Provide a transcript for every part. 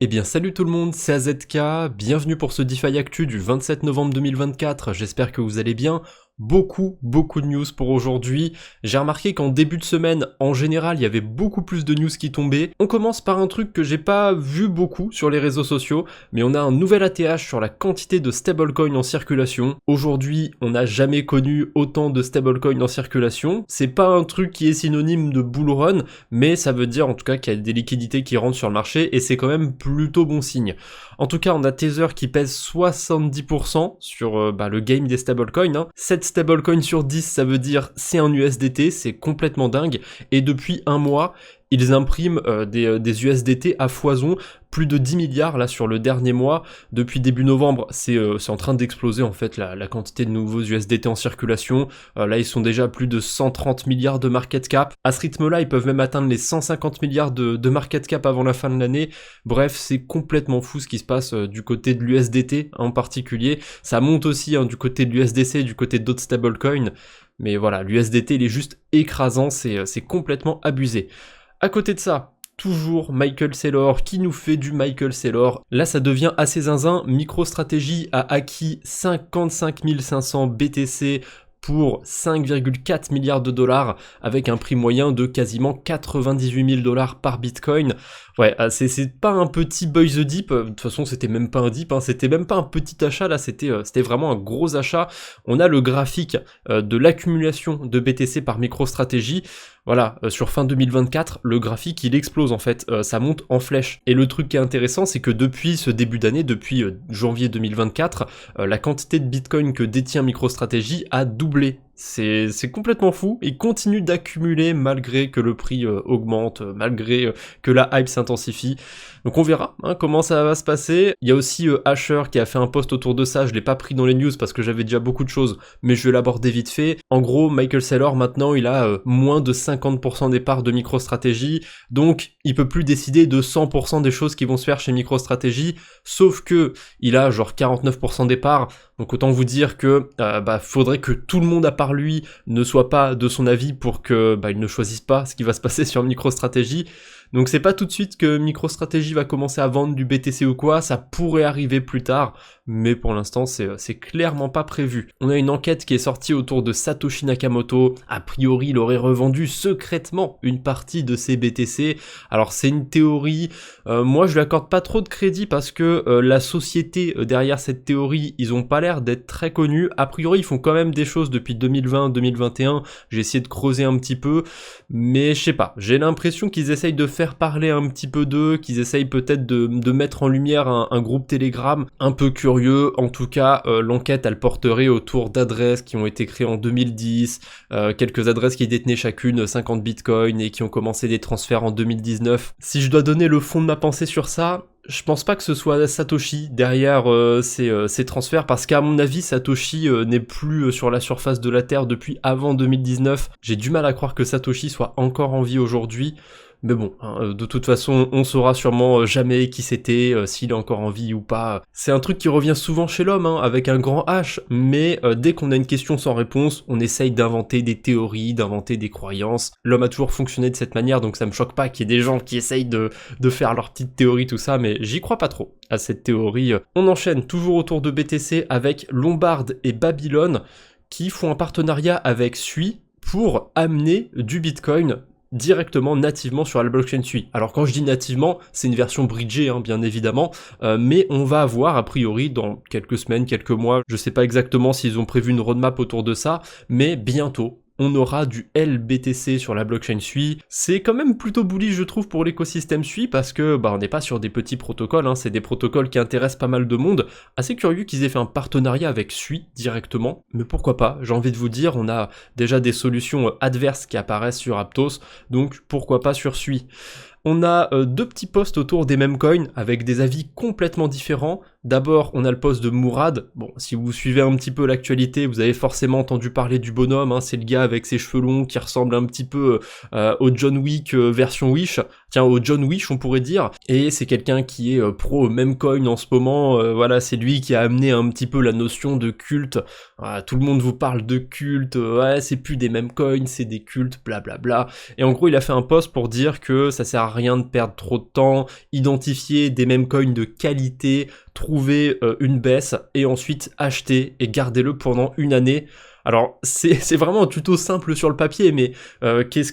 Eh bien salut tout le monde, c'est AZK, bienvenue pour ce DeFi Actu du 27 novembre 2024, j'espère que vous allez bien. Beaucoup de news pour aujourd'hui. J'ai remarqué qu'en début de semaine, en général, il y avait beaucoup plus de news qui tombaient. On commence par un truc que j'ai pas vu beaucoup sur les réseaux sociaux, mais on a un nouvel ATH sur la quantité de stablecoins en circulation. Aujourd'hui, on n'a jamais connu autant de stablecoins en circulation. C'est pas un truc qui est synonyme de bull run, mais ça veut dire en tout cas qu'il y a des liquidités qui rentrent sur le marché et c'est quand même plutôt bon signe. En tout cas, on a Tether qui pèse 70% sur le game des stablecoins. 7 stablecoins sur 10, ça veut dire c'est un USDT, c'est complètement dingue. Et depuis un mois, ils impriment des USDT à foison, plus de 10 milliards là sur le dernier mois. Depuis début novembre, c'est en train d'exploser en fait la quantité de nouveaux USDT en circulation. Là, ils sont déjà à plus de 130 milliards de market cap. À ce rythme-là, ils peuvent même atteindre les 150 milliards de market cap avant la fin de l'année. Bref, c'est complètement fou ce qui se passe du côté de l'USDT en particulier. Ça monte aussi du côté de l'USDC, du côté d'autres stablecoins. Mais voilà, l'USDT, il est juste écrasant, c'est complètement abusé. À côté de ça, toujours Michael Saylor qui nous fait du Michael Saylor. Là, ça devient assez zinzin. MicroStrategy a acquis 55 500 BTC pour 5,4 milliards de dollars avec un prix moyen de quasiment 98 000 dollars par bitcoin. Ouais, c'est pas un petit buy the dip, de toute façon c'était même pas un dip, c'était même pas un petit achat, là c'était vraiment un gros achat. On a le graphique de l'accumulation de BTC par MicroStrategy. Voilà, sur fin 2024, le graphique il explose en fait, ça monte en flèche. Et le truc qui est intéressant, c'est que depuis ce début d'année, depuis janvier 2024, la quantité de bitcoin que détient MicroStrategy a doublé. C'est complètement fou, il continue d'accumuler malgré que le prix augmente, malgré que la hype s'intensifie. Donc on verra comment ça va se passer. Il y a aussi Asher qui a fait un post autour de ça, je l'ai pas pris dans les news parce que j'avais déjà beaucoup de choses, mais je vais l'aborder vite fait. En gros, Michael Saylor maintenant il a moins de 50% des parts de MicroStrategy, donc il peut plus décider de 100% des choses qui vont se faire chez MicroStrategy, sauf que il a genre 49% des parts. Donc autant vous dire que faudrait que tout le monde à part lui ne soit pas de son avis pour que il ne choisisse pas ce qui va se passer sur MicroStrategy. Donc c'est pas tout de suite que MicroStrategy va commencer à vendre du BTC ou quoi, ça pourrait arriver plus tard, mais pour l'instant c'est clairement pas prévu. On a une enquête qui est sortie autour de Satoshi Nakamoto, a priori il aurait revendu secrètement une partie de ses BTC. Alors c'est une théorie, moi je lui accorde pas trop de crédit parce que la société derrière cette théorie, ils ont pas l'air d'être très connus, a priori ils font quand même des choses depuis 2020-2021, j'ai essayé de creuser un petit peu, mais je sais pas, j'ai l'impression qu'ils essayent de faire parler un petit peu d'eux, qu'ils essayent peut-être de mettre en lumière un groupe Telegram un peu curieux. En tout cas, l'enquête elle porterait autour d'adresses qui ont été créées en 2010, quelques adresses qui détenaient chacune 50 bitcoins et qui ont commencé des transferts en 2019. Si je dois donner le fond de ma pensée sur ça, je pense pas que ce soit Satoshi derrière ces transferts, parce qu'à mon avis Satoshi n'est plus sur la surface de la Terre depuis avant 2019. J'ai du mal à croire que Satoshi soit encore en vie aujourd'hui. Mais bon, de toute façon, on saura sûrement jamais qui c'était, s'il est encore en vie ou pas. C'est un truc qui revient souvent chez l'homme, avec un grand H, mais dès qu'on a une question sans réponse, on essaye d'inventer des théories, d'inventer des croyances. L'homme a toujours fonctionné de cette manière, donc ça me choque pas qu'il y ait des gens qui essayent de faire leur petite théorie, tout ça, mais j'y crois pas trop à cette théorie. On enchaîne toujours autour de BTC avec Lombard et Babylon, qui font un partenariat avec Sui pour amener du Bitcoin directement, nativement sur la blockchain Sui. Alors quand je dis nativement, c'est une version bridgée, bien évidemment, mais on va avoir a priori dans quelques semaines, quelques mois, je sais pas exactement s'ils ont prévu une roadmap autour de ça, mais bientôt, on aura du LBTC sur la blockchain Sui. C'est quand même plutôt bullish je trouve pour l'écosystème Sui parce que on n'est pas sur des petits protocoles, c'est des protocoles qui intéressent pas mal de monde. Assez curieux qu'ils aient fait un partenariat avec Sui directement, mais pourquoi pas, j'ai envie de vous dire, on a déjà des solutions adverses qui apparaissent sur Aptos, donc pourquoi pas sur Sui. On a deux petits posts autour des mêmes coins avec des avis complètement différents. D'abord, on a le poste de Mourad. Bon, si vous suivez un petit peu l'actualité, vous avez forcément entendu parler du bonhomme, hein, c'est le gars avec ses cheveux longs qui ressemble un petit peu au John Wick version Wish. Tiens, au John Wish on pourrait dire. Et c'est quelqu'un qui est pro memecoin en ce moment. Voilà, c'est lui qui a amené un petit peu la notion de culte. Tout le monde vous parle de culte. Ouais, c'est plus des memecoins, c'est des cultes, blablabla. Et en gros, il a fait un post pour dire que ça sert à rien de perdre trop de temps, identifier des memecoins de qualité, trouver une baisse et ensuite acheter et garder-le pendant une année. Alors c'est vraiment un tuto simple sur le papier, mais qu'est-ce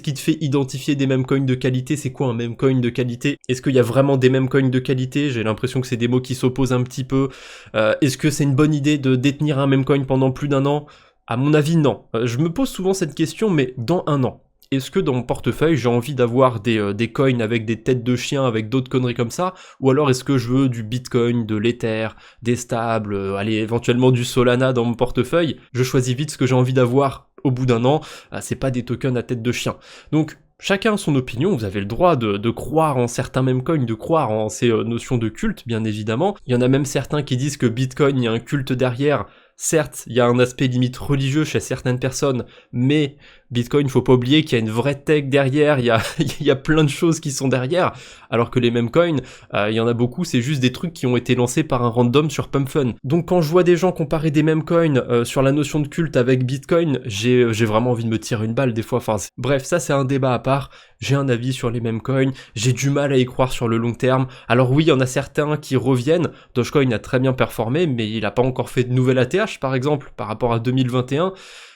qui te fait identifier des memecoins de qualité? C'est quoi un memecoin de qualité? Est-ce qu'il y a vraiment des memecoins de qualité? J'ai l'impression que c'est des mots qui s'opposent un petit peu. Est-ce que c'est une bonne idée de détenir un memecoin pendant plus d'un an? À mon avis, non. Je me pose souvent cette question, mais dans un an, est-ce que dans mon portefeuille j'ai envie d'avoir des coins avec des têtes de chien, avec d'autres conneries comme ça, ou alors est-ce que je veux du Bitcoin, de l'Ether, des stables, allez, éventuellement du Solana dans mon portefeuille? Je choisis vite ce que j'ai envie d'avoir au bout d'un an, c'est pas des tokens à tête de chien. Donc chacun a son opinion, vous avez le droit de croire en certains memecoins, de croire en ces notions de culte, bien évidemment. Il y en a même certains qui disent que Bitcoin, il y a un culte derrière. Certes, il y a un aspect limite religieux chez certaines personnes, mais Bitcoin, faut pas oublier qu'il y a une vraie tech derrière, il y a plein de choses qui sont derrière, alors que les memecoins, il y en a beaucoup, c'est juste des trucs qui ont été lancés par un random sur PumpFun. Donc quand je vois des gens comparer des memecoins sur la notion de culte avec Bitcoin, j'ai vraiment envie de me tirer une balle des fois, enfin bref, ça c'est un débat à part. J'ai un avis sur les memecoins, j'ai du mal à y croire sur le long terme. Alors oui, il y en a certains qui reviennent, Dogecoin a très bien performé, mais il a pas encore fait de nouvelle ATH par exemple, par rapport à 2021.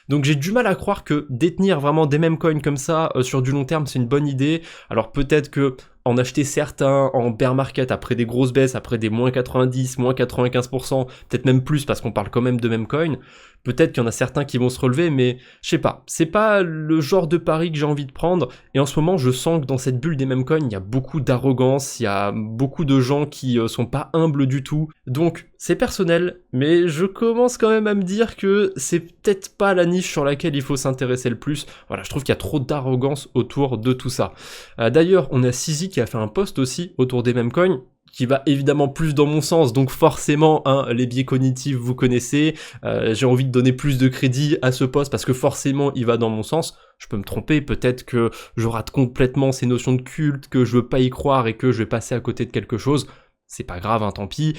Donc j'ai du mal à croire que détenir vraiment des memecoins comme ça sur du long terme c'est une bonne idée. Alors peut-être que en acheter certains en bear market après des grosses baisses, après des moins 90, moins 95%, peut-être même plus parce qu'on parle quand même de memecoin, peut-être qu'il y en a certains qui vont se relever, mais je sais pas, c'est pas le genre de pari que j'ai envie de prendre, et en ce moment je sens que dans cette bulle des memecoins, il y a beaucoup d'arrogance, il y a beaucoup de gens qui sont pas humbles du tout, donc c'est personnel, mais je commence quand même à me dire que c'est peut-être pas la niche sur laquelle il faut s'intéresser le plus. Voilà, je trouve qu'il y a trop d'arrogance autour de tout ça. D'ailleurs, on a Sizi qui a fait un post aussi autour des memecoins, qui va évidemment plus dans mon sens, donc forcément, hein, les biais cognitifs, vous connaissez, j'ai envie de donner plus de crédit à ce post, parce que forcément, il va dans mon sens. Je peux me tromper, peut-être que je rate complètement ces notions de culte, que je veux pas y croire et que je vais passer à côté de quelque chose. C'est pas grave, hein, tant pis.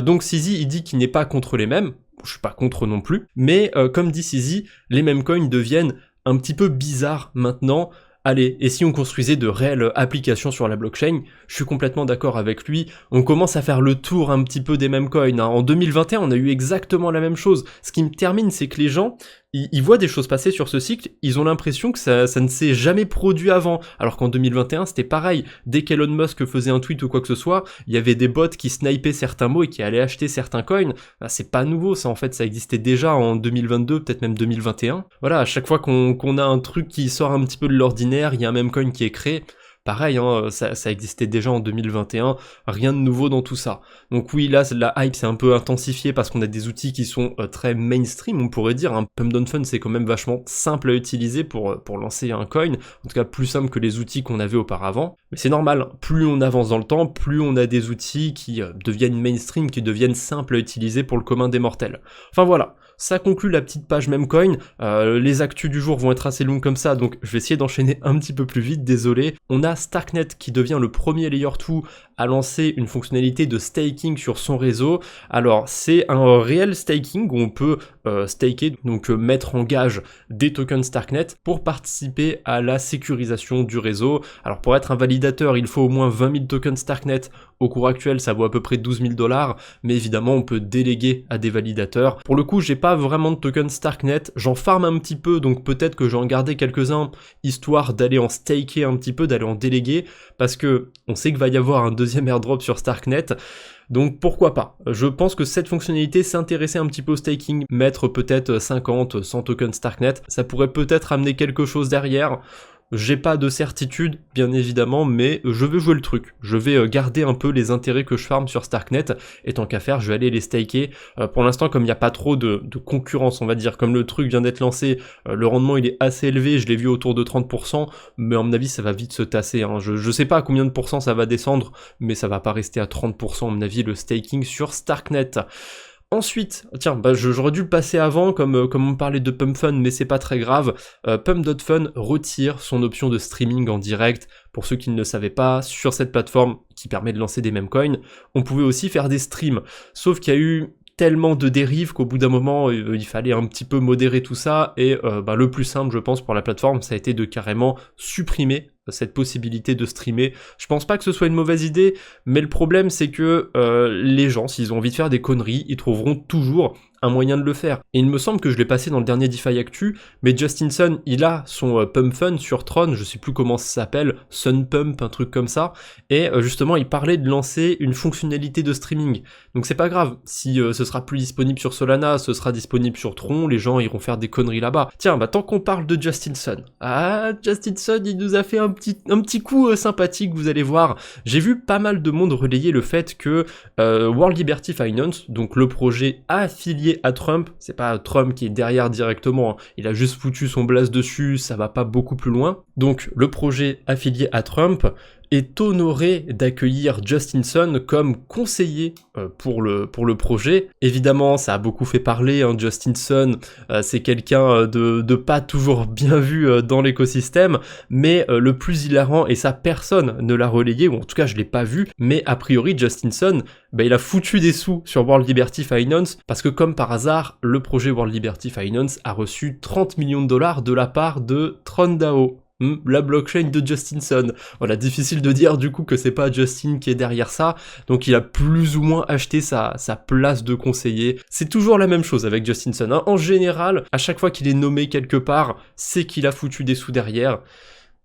Donc Sizi, il dit qu'il n'est pas contre les mèmes, je suis pas contre non plus, mais comme dit Sizi, les memecoins deviennent un petit peu bizarres maintenant. Allez, et si on construisait de réelles applications sur la blockchain? Je suis complètement d'accord avec lui, on commence à faire le tour un petit peu des memecoins, hein. En 2021, on a eu exactement la même chose. Ce qui me termine, c'est que les gens, ils voient des choses passer sur ce cycle, ils ont l'impression que ça ne s'est jamais produit avant, alors qu'en 2021, c'était pareil. Dès qu'Elon Musk faisait un tweet ou quoi que ce soit, il y avait des bots qui snipaient certains mots et qui allaient acheter certains coins. C'est pas nouveau, ça, en fait, ça existait déjà en 2022, peut-être même 2021. Voilà, à chaque fois qu'on a un truc qui sort un petit peu de l'ordinaire, il y a un memecoin qui est créé. Pareil, hein, ça existait déjà en 2021, rien de nouveau dans tout ça. Donc oui, là, la hype s'est un peu intensifiée parce qu'on a des outils qui sont très mainstream, on pourrait dire. Hein. Pump.fun, c'est quand même vachement simple à utiliser pour lancer un coin, en tout cas plus simple que les outils qu'on avait auparavant. Mais c'est normal, plus on avance dans le temps, plus on a des outils qui deviennent mainstream, qui deviennent simples à utiliser pour le commun des mortels. Enfin voilà. Ça conclut la petite page memecoin, les actus du jour vont être assez longues comme ça, donc je vais essayer d'enchaîner un petit peu plus vite, désolé. On a Starknet qui devient le premier layer 2 à lancer une fonctionnalité de staking sur son réseau. Alors c'est un réel staking où on peut staker, donc mettre en gage des tokens Starknet pour participer à la sécurisation du réseau. Alors pour être un validateur, il faut au moins 20 000 tokens Starknet. Au cours actuel, ça vaut à peu près 12 000 $, mais évidemment, on peut déléguer à des validateurs. Pour le coup, j'ai pas vraiment de tokens Starknet, j'en farm un petit peu, donc peut-être que j'en gardais quelques-uns, histoire d'aller en staker un petit peu, d'aller en déléguer, parce que on sait qu'il va y avoir un deuxième airdrop sur Starknet, donc pourquoi pas. Je pense que cette fonctionnalité, s'intéresser un petit peu au staking, mettre peut-être 50, 100 tokens Starknet, ça pourrait peut-être amener quelque chose derrière. J'ai pas de certitude, bien évidemment, mais je veux jouer le truc. Je vais garder un peu les intérêts que je farme sur Starknet, et tant qu'à faire, je vais aller les staker. Pour l'instant, comme il n'y a pas trop de concurrence, on va dire, comme le truc vient d'être lancé, le rendement il est assez élevé, je l'ai vu autour de 30%, mais à mon avis, ça va vite se tasser. Hein. Je sais pas à combien de pourcents ça va descendre, mais ça va pas rester à 30% à mon avis, le staking sur Starknet. Ensuite, tiens, j'aurais dû le passer avant, comme on parlait de PumpFun, mais c'est pas très grave. Pump.fun retire son option de streaming en direct. Pour ceux qui ne le savaient pas, sur cette plateforme qui permet de lancer des meme coins, on pouvait aussi faire des streams. Sauf qu'il y a eu tellement de dérives qu'au bout d'un moment, il fallait un petit peu modérer tout ça, et le plus simple, je pense, pour la plateforme, ça a été de carrément supprimer cette possibilité de streamer. Je pense pas que ce soit une mauvaise idée, mais le problème c'est que les gens, s'ils ont envie de faire des conneries, ils trouveront toujours un moyen de le faire. Et il me semble que je l'ai passé dans le dernier DeFi Actu, mais Justin Sun, il a son Pump Fun sur Tron, je sais plus comment ça s'appelle, Sun Pump, un truc comme ça, et justement il parlait de lancer une fonctionnalité de streaming. Donc c'est pas grave, si ce sera plus disponible sur Solana, ce sera disponible sur Tron, les gens iront faire des conneries là-bas. Tiens, tant qu'on parle de Justin Sun, Justin Sun, il nous a fait un petit coup sympathique, vous allez voir. J'ai vu pas mal de monde relayer le fait que World Liberty Finance, donc le projet affilié à Trump, c'est pas Trump qui est derrière directement, hein, il a juste foutu son blast dessus, ça va pas beaucoup plus loin. Donc le projet affilié à Trump est honoré d'accueillir Justin Sun comme conseiller pour le projet. Évidemment, ça a beaucoup fait parler, hein, Justin Sun, c'est quelqu'un de pas toujours bien vu dans l'écosystème, mais le plus hilarant, et ça personne ne l'a relayé, ou en tout cas je l'ai pas vu, mais a priori Justin Sun, il a foutu des sous sur World Liberty Finance, parce que comme par hasard, le projet World Liberty Finance a reçu 30 millions de dollars de la part de TronDAO. La blockchain de Justin Sun. Voilà, difficile de dire du coup que c'est pas Justin qui est derrière ça, donc il a plus ou moins acheté sa place de conseiller. C'est toujours la même chose avec Justin Sun, hein. En général, à chaque fois qu'il est nommé quelque part, c'est qu'il a foutu des sous derrière.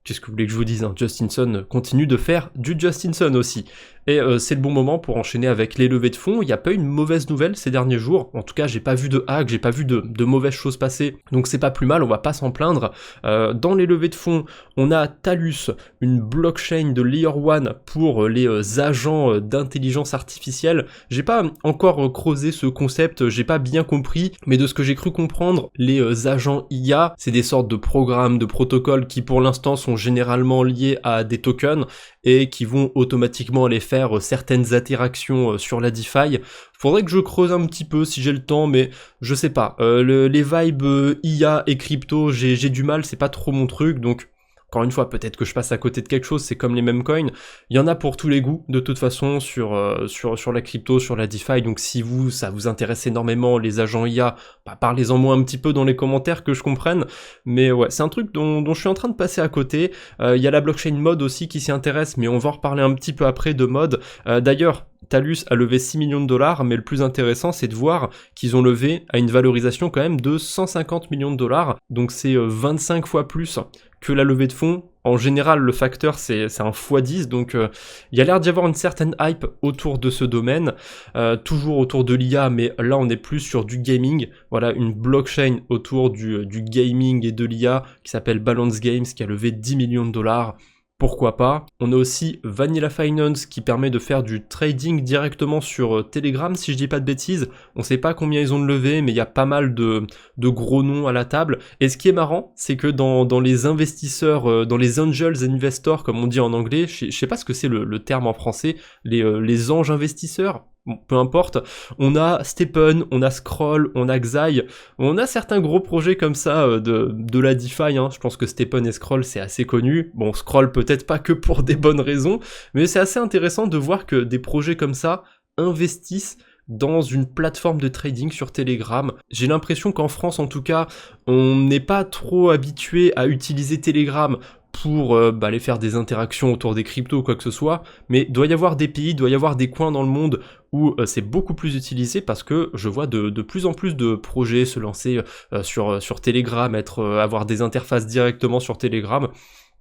Qu'est-ce que vous voulez que je vous dise, hein, Justin Sun continue de faire du Justin Sun aussi. Et c'est le bon moment pour enchaîner avec les levées de fonds. Il n'y a pas eu une mauvaise nouvelle ces derniers jours. En tout cas, j'ai pas vu de hack, j'ai pas vu de mauvaises choses passer. Donc c'est pas plus mal, on va pas s'en plaindre. Dans les levées de fonds, on a Talus, une blockchain de Layer 1 pour les agents d'intelligence artificielle. J'ai pas encore creusé ce concept, j'ai pas bien compris, mais de ce que j'ai cru comprendre, les agents IA, c'est des sortes de programmes, de protocoles qui pour l'instant sont généralement liés à des tokens et qui vont automatiquement aller faire certaines interactions sur la DeFi. Faudrait que je creuse un petit peu si j'ai le temps, mais je sais pas. Les vibes IA et crypto, j'ai du mal, c'est pas trop mon truc, donc encore une fois, peut-être que je passe à côté de quelque chose, c'est comme les mêmes coins. Il y en a pour tous les goûts, de toute façon, sur la crypto, sur la DeFi. Donc si ça vous intéresse énormément, les agents IA, parlez-en moi un petit peu dans les commentaires que je comprenne. Mais ouais, c'est un truc dont je suis en train de passer à côté. Il y a la blockchain Mode aussi qui s'y intéresse, mais on va en reparler un petit peu après de Mode. D'ailleurs, Talus a levé 6 millions de dollars, mais le plus intéressant, c'est de voir qu'ils ont levé à une valorisation quand même de 150 millions de dollars. Donc c'est 25 fois plus que la levée de fonds. En général, le facteur, c'est un x10, donc il y a l'air d'y avoir une certaine hype autour de ce domaine, toujours autour de l'IA, mais là, on est plus sur du gaming. Voilà, une blockchain autour du gaming et de l'IA qui s'appelle Balance Games, qui a levé 10 millions de dollars. Pourquoi pas. On a aussi Vanilla Finance qui permet de faire du trading directement sur Telegram, si je dis pas de bêtises. On sait pas combien ils ont de levées, mais il y a pas mal de gros noms à la table. Et ce qui est marrant, c'est que dans les investisseurs, dans les angels investors, comme on dit en anglais, je sais pas ce que c'est le terme en français, les anges investisseurs. Bon, peu importe, on a Stephen, on a Scroll, on a Xai, on a certains gros projets comme ça de la DeFi, hein. Je pense que Stephen et Scroll c'est assez connu, bon Scroll peut-être pas que pour des bonnes raisons, mais c'est assez intéressant de voir que des projets comme ça investissent dans une plateforme de trading sur Telegram. J'ai l'impression qu'en France en tout cas, on n'est pas trop habitué à utiliser Telegram pour aller faire des interactions autour des cryptos ou quoi que ce soit, mais doit y avoir des pays, doit y avoir des coins dans le monde où c'est beaucoup plus utilisé parce que je vois de plus en plus de projets se lancer sur Telegram, avoir des interfaces directement sur Telegram.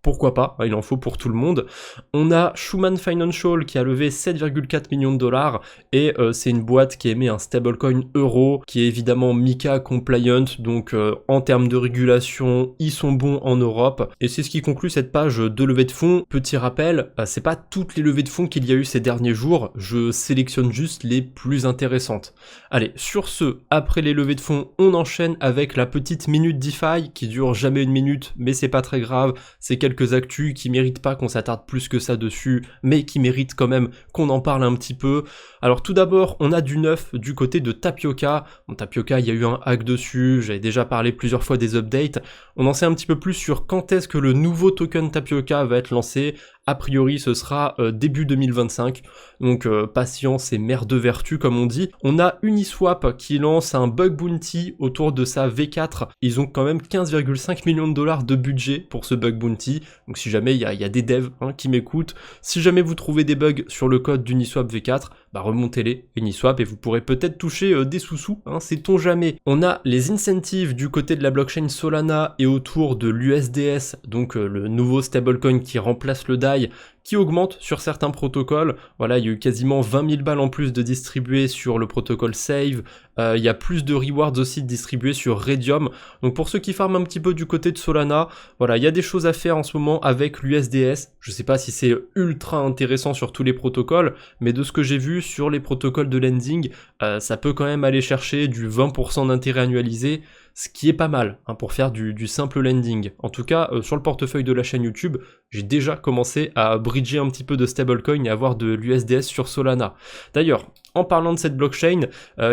pourquoi pas, il en faut pour tout le monde. On a Schumann Financial qui a levé 7,4 millions de dollars et c'est une boîte qui émet un stablecoin euro qui est évidemment MiCA compliant, donc en termes de régulation, ils sont bons en Europe et c'est ce qui conclut cette page de levée de fonds. Petit rappel, c'est pas toutes les levées de fonds qu'il y a eu ces derniers jours, je sélectionne juste les plus intéressantes. Allez, sur ce, après les levées de fonds, on enchaîne avec la petite minute DeFi qui dure jamais une minute, mais c'est pas très grave, c'est quelques actus qui méritent pas qu'on s'attarde plus que ça dessus, mais qui méritent quand même qu'on en parle un petit peu. Alors tout d'abord, on a du neuf du côté de Tapioca. Bon, Tapioca, il y a eu un hack dessus, j'avais déjà parlé plusieurs fois des updates. On en sait un petit peu plus sur quand est-ce que le nouveau token Tapioca va être lancé. A priori, ce sera début 2025, donc patience et mère de vertu comme on dit. On a Uniswap qui lance un bug bounty autour de sa V4. Ils ont quand même 15,5 millions de dollars de budget pour ce bug bounty, donc si jamais il y a des devs qui m'écoutent, si jamais vous trouvez des bugs sur le code d'Uniswap V4, bah remontez-les Uniswap et vous pourrez peut-être toucher des sous-sous, sait-on jamais. On a les incentives du côté de la blockchain Solana et autour de l'USDS, donc le nouveau stablecoin qui remplace le DAI, qui augmente sur certains protocoles. Voilà, il y a eu quasiment 20 000 balles en plus de distribués sur le protocole Save, il y a plus de rewards aussi distribués sur Redium, donc pour ceux qui farment un petit peu du côté de Solana, voilà, il y a des choses à faire en ce moment avec l'USDS, je sais pas si c'est ultra intéressant sur tous les protocoles, mais de ce que j'ai vu sur les protocoles de lending, ça peut quand même aller chercher du 20% d'intérêt annualisé, ce qui est pas mal pour faire du simple lending. En tout cas, sur le portefeuille de la chaîne YouTube, j'ai déjà commencé à bridger un petit peu de stablecoin et avoir de l'USDS sur Solana. D'ailleurs, en parlant de cette blockchain,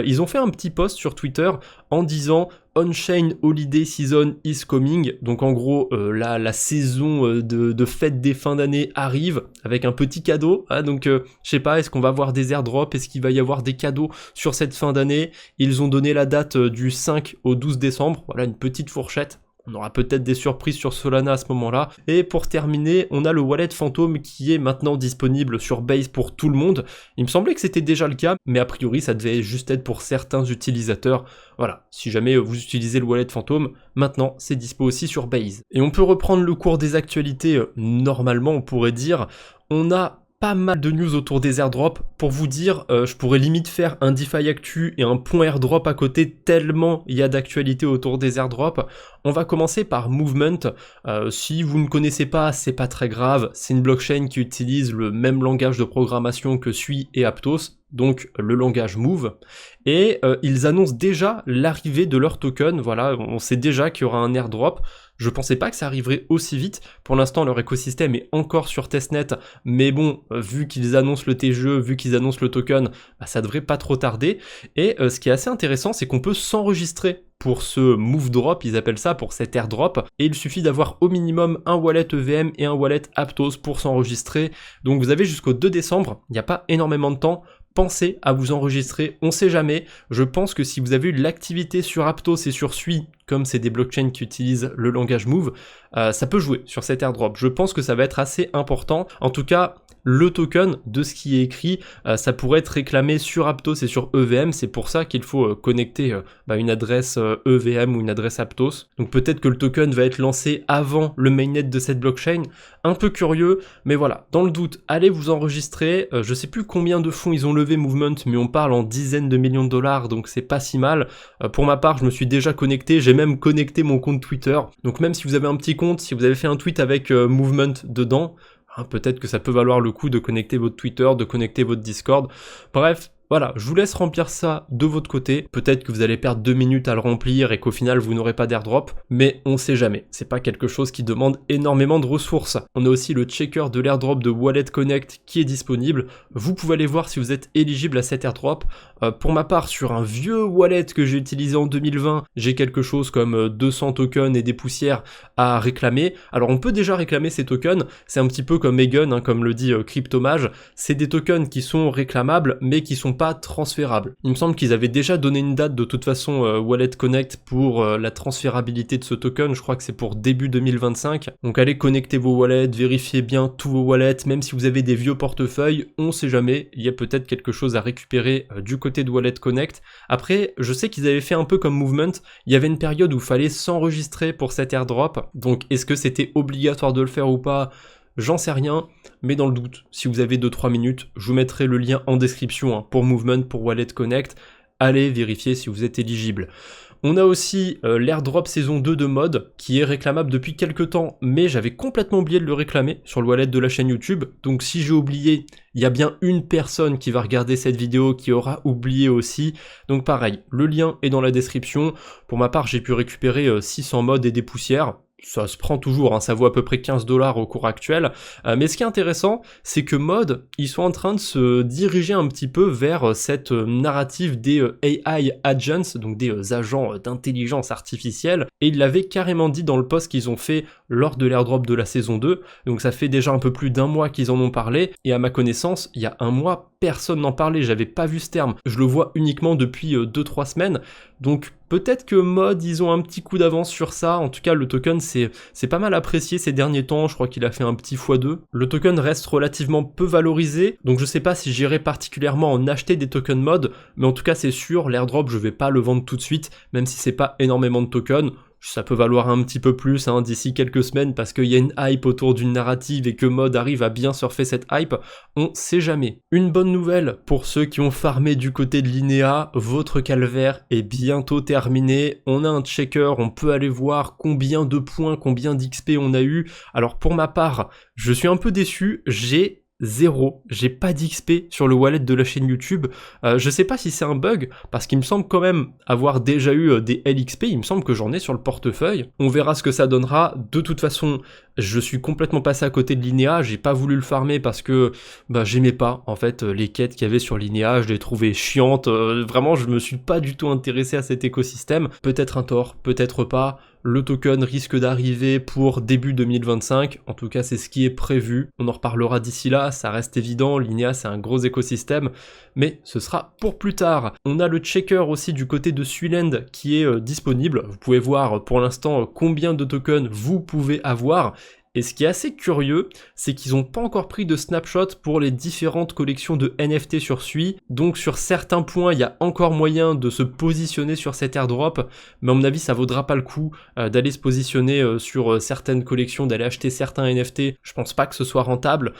ils ont fait un petit post sur Twitter en disant On-chain holiday season is coming. Donc en gros, la saison de fête des fins d'année arrive avec un petit cadeau. Donc je sais pas, est-ce qu'on va avoir des airdrops? Est-ce qu'il va y avoir des cadeaux sur cette fin d'année? Ils ont donné la date du 5 au 12 décembre. Voilà, une petite fourchette. On aura peut-être des surprises sur Solana à ce moment-là. Et pour terminer, on a le wallet fantôme qui est maintenant disponible sur Base pour tout le monde. Il me semblait que c'était déjà le cas, mais a priori ça devait juste être pour certains utilisateurs. Voilà, si jamais vous utilisez le wallet fantôme, maintenant c'est dispo aussi sur Base. Et on peut reprendre le cours des actualités, normalement on pourrait dire. On a pas mal de news autour des airdrops. Pour vous dire, je pourrais limite faire un DeFi Actu et un point airdrop à côté tellement il y a d'actualité autour des airdrops. On va commencer par Movement. Si vous ne connaissez pas, c'est pas très grave. C'est une blockchain qui utilise le même langage de programmation que Sui et Aptos, donc le langage Move. Et ils annoncent déjà l'arrivée de leur token. Voilà, on sait déjà qu'il y aura un airdrop. Je pensais pas que ça arriverait aussi vite. Pour l'instant, leur écosystème est encore sur testnet, mais bon, vu qu'ils annoncent le TGE, vu qu'ils annoncent le token, bah, ça devrait pas trop tarder. Et ce qui est assez intéressant, c'est qu'on peut s'enregistrer pour ce move drop, ils appellent ça, pour cet airdrop, et il suffit d'avoir au minimum un wallet EVM et un wallet Aptos pour s'enregistrer. Donc vous avez jusqu'au 2 décembre, il n'y a pas énormément de temps. Pensez à vous enregistrer, on sait jamais. Je pense que si vous avez eu de l'activité sur Aptos et sur Sui, comme c'est des blockchains qui utilisent le langage Move, ça peut jouer sur cet airdrop. Je pense que ça va être assez important. En tout cas, le token de ce qui est écrit, ça pourrait être réclamé sur Aptos et sur EVM. C'est pour ça qu'il faut connecter une adresse EVM ou une adresse Aptos. Donc peut-être que le token va être lancé avant le mainnet de cette blockchain. Un peu curieux, mais voilà. Dans le doute, allez vous enregistrer. Je sais plus combien de fonds ils ont levé Movement, mais on parle en dizaines de millions de dollars, donc c'est pas si mal. Pour ma part, je me suis déjà connecté. J'ai même connecté mon compte Twitter. Donc même si vous avez un petit compte, si vous avez fait un tweet avec Movement dedans, peut-être que ça peut valoir le coup de connecter votre Twitter, de connecter votre Discord. Bref, voilà, je vous laisse remplir ça de votre côté. Peut-être que vous allez perdre 2 minutes à le remplir et qu'au final vous n'aurez pas d'airdrop, mais on sait jamais. C'est pas quelque chose qui demande énormément de ressources. On a aussi le checker de l'airdrop de Wallet Connect qui est disponible. Vous pouvez aller voir si vous êtes éligible à cet airdrop. Pour ma part, sur un vieux wallet que j'ai utilisé en 2020, j'ai quelque chose comme 200 tokens et des poussières à réclamer. Alors on peut déjà réclamer ces tokens, c'est un petit peu comme Egun, comme le dit Cryptomage. C'est des tokens qui sont réclamables, mais qui sont pas transférables. Il me semble qu'ils avaient déjà donné une date de toute façon Wallet Connect pour la transférabilité de ce token, je crois que c'est pour début 2025. Donc allez connecter vos wallets, vérifiez bien tous vos wallets, même si vous avez des vieux portefeuilles, on sait jamais, il y a peut-être quelque chose à récupérer du côté de Wallet Connect. Après, je sais qu'ils avaient fait un peu comme Movement, il y avait une période où il fallait s'enregistrer pour cet airdrop, donc est-ce que c'était obligatoire de le faire ou pas? J'en sais rien, mais dans le doute, si vous avez 2-3 minutes, je vous mettrai le lien en description pour Movement, pour Wallet Connect. Allez vérifier si vous êtes éligible. On a aussi l'airdrop saison 2 de mode qui est réclamable depuis quelques temps, mais j'avais complètement oublié de le réclamer sur le wallet de la chaîne YouTube. Donc si j'ai oublié, il y a bien une personne qui va regarder cette vidéo qui aura oublié aussi. Donc pareil, le lien est dans la description. Pour ma part, j'ai pu récupérer 600 modes et des poussières. Ça se prend toujours, ça vaut à peu près 15 $ au cours actuel, mais ce qui est intéressant, c'est que Mode, ils sont en train de se diriger un petit peu vers cette narrative des AI agents, donc des agents d'intelligence artificielle, et ils l'avaient carrément dit dans le post qu'ils ont fait lors de l'airdrop de la saison 2, donc ça fait déjà un peu plus d'1 mois qu'ils en ont parlé, et à ma connaissance, il y a 1 mois, personne n'en parlait, j'avais pas vu ce terme, je le vois uniquement depuis 2-3 semaines, donc peut-être que Mode, ils ont un petit coup d'avance sur ça, en tout cas le token c'est pas mal apprécié ces derniers temps, je crois qu'il a fait un petit x2. Le token reste relativement peu valorisé, donc je sais pas si j'irai particulièrement en acheter des tokens Mode, mais en tout cas c'est sûr, l'airdrop je vais pas le vendre tout de suite, même si c'est pas énormément de tokens. Ça peut valoir un petit peu plus d'ici quelques semaines parce qu'il y a une hype autour d'une narrative et que Mode arrive à bien surfer cette hype, on sait jamais. Une bonne nouvelle pour ceux qui ont farmé du côté de l'INEA, votre calvaire est bientôt terminé, on a un checker, on peut aller voir combien de points, combien d'XP on a eu. Alors pour ma part, je suis un peu déçu, j'ai 0, j'ai pas d'XP sur le wallet de la chaîne YouTube, je sais pas si c'est un bug, parce qu'il me semble quand même avoir déjà eu des LXP, il me semble que j'en ai sur le portefeuille, on verra ce que ça donnera, de toute façon, je suis complètement passé à côté de l'INEA, j'ai pas voulu le farmer parce que j'aimais pas, en fait, les quêtes qu'il y avait sur l'INEA, je les trouvais chiantes, vraiment je me suis pas du tout intéressé à cet écosystème, peut-être un tort, peut-être pas, le token risque d'arriver pour début 2025, en tout cas c'est ce qui est prévu, on en reparlera d'ici là, ça reste évident, l'INEA c'est un gros écosystème, mais ce sera pour plus tard. On a le checker aussi du côté de Suiland qui est disponible, vous pouvez voir pour l'instant combien de tokens vous pouvez avoir, et ce qui est assez curieux, c'est qu'ils n'ont pas encore pris de snapshot pour les différentes collections de NFT sur Sui, donc sur certains points il y a encore moyen de se positionner sur cet airdrop, mais à mon avis ça vaudra pas le coup d'aller se positionner sur certaines collections, d'aller acheter certains NFT, je pense pas que ce soit rentable.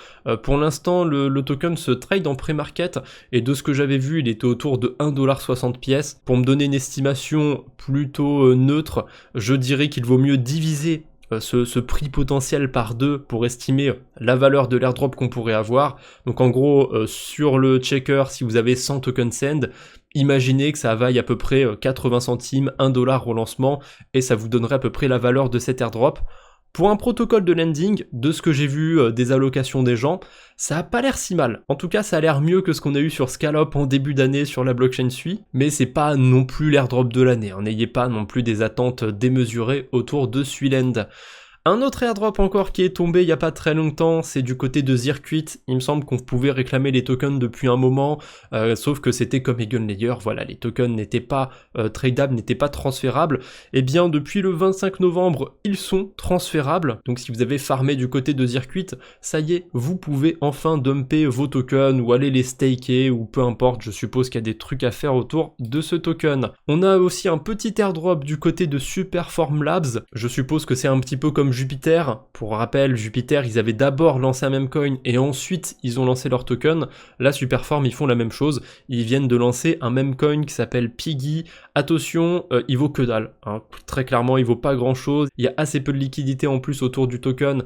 Pour l'instant le token se trade en pré-market, et de ce que j'avais vu il était autour de 1,60 $. Pour me donner une estimation plutôt neutre, je dirais qu'il vaut mieux diviser ce prix potentiel par 2 pour estimer la valeur de l'airdrop qu'on pourrait avoir. Donc en gros, sur le checker, si vous avez 100 tokens send, imaginez que ça vaille à peu près 80 centimes, 1 $ au lancement, et ça vous donnerait à peu près la valeur de cet airdrop. Pour un protocole de lending, de ce que j'ai vu des allocations des gens, ça a pas l'air si mal. En tout cas, ça a l'air mieux que ce qu'on a eu sur Scallop en début d'année sur la blockchain Sui, mais c'est pas non plus l'airdrop de l'année. N'ayez pas non plus des attentes démesurées autour de Suiland. Un autre airdrop encore qui est tombé il y a pas très longtemps, c'est du côté de Zircuit. Il me semble qu'on pouvait réclamer les tokens depuis un moment, sauf que c'était comme Eigenlayer, voilà, les tokens n'étaient pas tradables, n'étaient pas transférables. Et bien depuis le 25 novembre, ils sont transférables. Donc si vous avez farmé du côté de Zircuit, ça y est, vous pouvez enfin dumper vos tokens ou aller les staker ou peu importe, je suppose qu'il y a des trucs à faire autour de ce token. On a aussi un petit airdrop du côté de Superform Labs. Je suppose que c'est un petit peu comme Jupiter. Pour rappel, Jupiter, ils avaient d'abord lancé un meme-coin et ensuite ils ont lancé leur token. Là, Superform, ils font la même chose. Ils viennent de lancer un meme-coin qui s'appelle Piggy. Attention, il vaut que dalle. Très clairement, il vaut pas grand-chose. Il y a assez peu de liquidité en plus autour du token.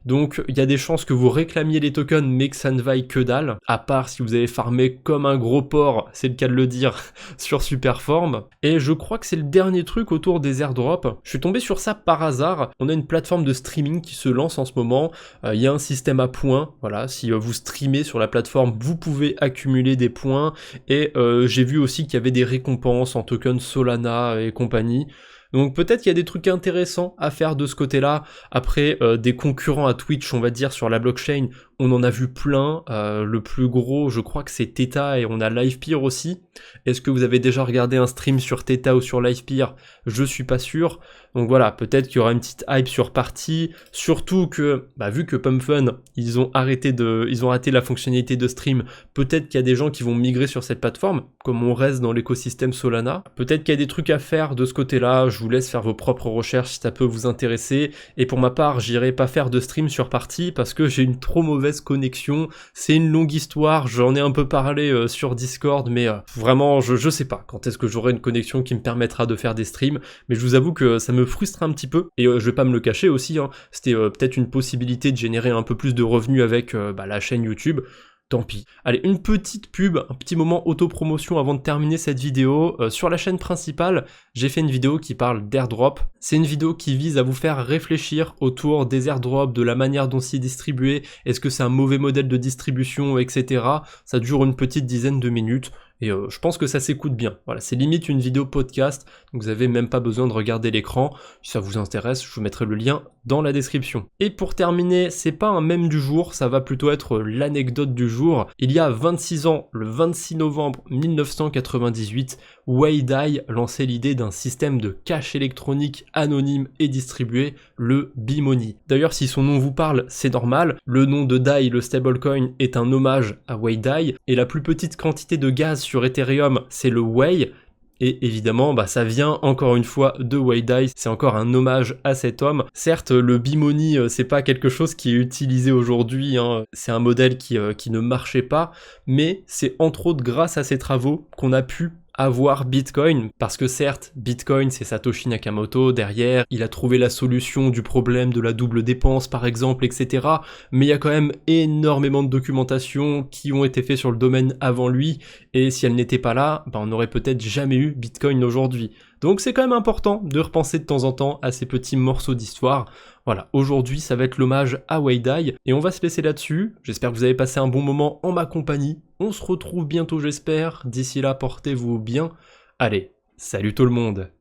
Donc il y a des chances que vous réclamiez les tokens mais que ça ne vaille que dalle, à part si vous avez farmé comme un gros porc, c'est le cas de le dire, sur Superform. Et je crois que c'est le dernier truc autour des airdrops. Je suis tombé sur ça par hasard. On a une plateforme de streaming qui se lance en ce moment. Il y a un système à points. Voilà, si vous streamez sur la plateforme, vous pouvez accumuler des points. Et j'ai vu aussi qu'il y avait des récompenses en tokens Solana et compagnie. Donc peut-être qu'il y a des trucs intéressants à faire de ce côté-là. Après, des concurrents à Twitch, on va dire, sur la blockchain, on en a vu plein. Le plus gros, je crois que c'est Theta, et on a Livepeer aussi. Est-ce que vous avez déjà regardé un stream sur Theta ou sur Livepeer? Je suis pas sûr. Donc voilà, peut-être qu'il y aura une petite hype sur Party, surtout que, vu que PumpFun, ils ont arrêté la fonctionnalité de stream, peut-être qu'il y a des gens qui vont migrer sur cette plateforme, comme on reste dans l'écosystème Solana. Peut-être qu'il y a des trucs à faire de ce côté-là, je vous laisse faire vos propres recherches si ça peut vous intéresser, et pour ma part, j'irai pas faire de stream sur Party, parce que j'ai une trop mauvaise connexion, c'est une longue histoire, j'en ai un peu parlé sur Discord, mais vraiment, je sais pas quand est-ce que j'aurai une connexion qui me permettra de faire des streams, mais je vous avoue que ça me frustre un petit peu, et je vais pas me le cacher aussi, c'était peut-être une possibilité de générer un peu plus de revenus avec la chaîne YouTube. Tant pis. Allez, une petite pub, un petit moment autopromotion avant de terminer cette vidéo. Sur la chaîne principale, j'ai fait une vidéo qui parle d'airdrop. C'est une vidéo qui vise à vous faire réfléchir autour des airdrops, de la manière dont c'est distribué, est-ce que c'est un mauvais modèle de distribution, etc. Ça dure une petite dizaine de minutes. Et je pense que ça s'écoute bien. Voilà, c'est limite une vidéo podcast, donc vous avez même pas besoin de regarder l'écran. Si ça vous intéresse, je vous mettrai le lien dans la description. Et pour terminer, c'est pas un mème du jour, ça va plutôt être l'anecdote du jour. Il y a 26 ans, le 26 novembre 1998, Waydai lançait l'idée d'un système de cash électronique anonyme et distribué, le B-Money. D'ailleurs, si son nom vous parle, c'est normal. Le nom de DAI, le stablecoin, est un hommage à Waydai, et la plus petite quantité de gaz sur Ethereum, c'est le Wei, et évidemment, ça vient encore une fois de Waydai, c'est encore un hommage à cet homme. Certes, le B-Money, c'est pas quelque chose qui est utilisé aujourd'hui, c'est un modèle qui ne marchait pas, mais c'est entre autres grâce à ses travaux qu'on a pu avoir Bitcoin, parce que certes, Bitcoin c'est Satoshi Nakamoto derrière, il a trouvé la solution du problème de la double dépense par exemple, etc. Mais il y a quand même énormément de documentation qui ont été faits sur le domaine avant lui, et si elle n'était pas là, on n'aurait peut-être jamais eu Bitcoin aujourd'hui. Donc c'est quand même important de repenser de temps en temps à ces petits morceaux d'histoire. Voilà, aujourd'hui ça va être l'hommage à Waydai, et on va se laisser là-dessus. J'espère que vous avez passé un bon moment en ma compagnie. On se retrouve bientôt j'espère, d'ici là portez-vous bien. Allez, salut tout le monde!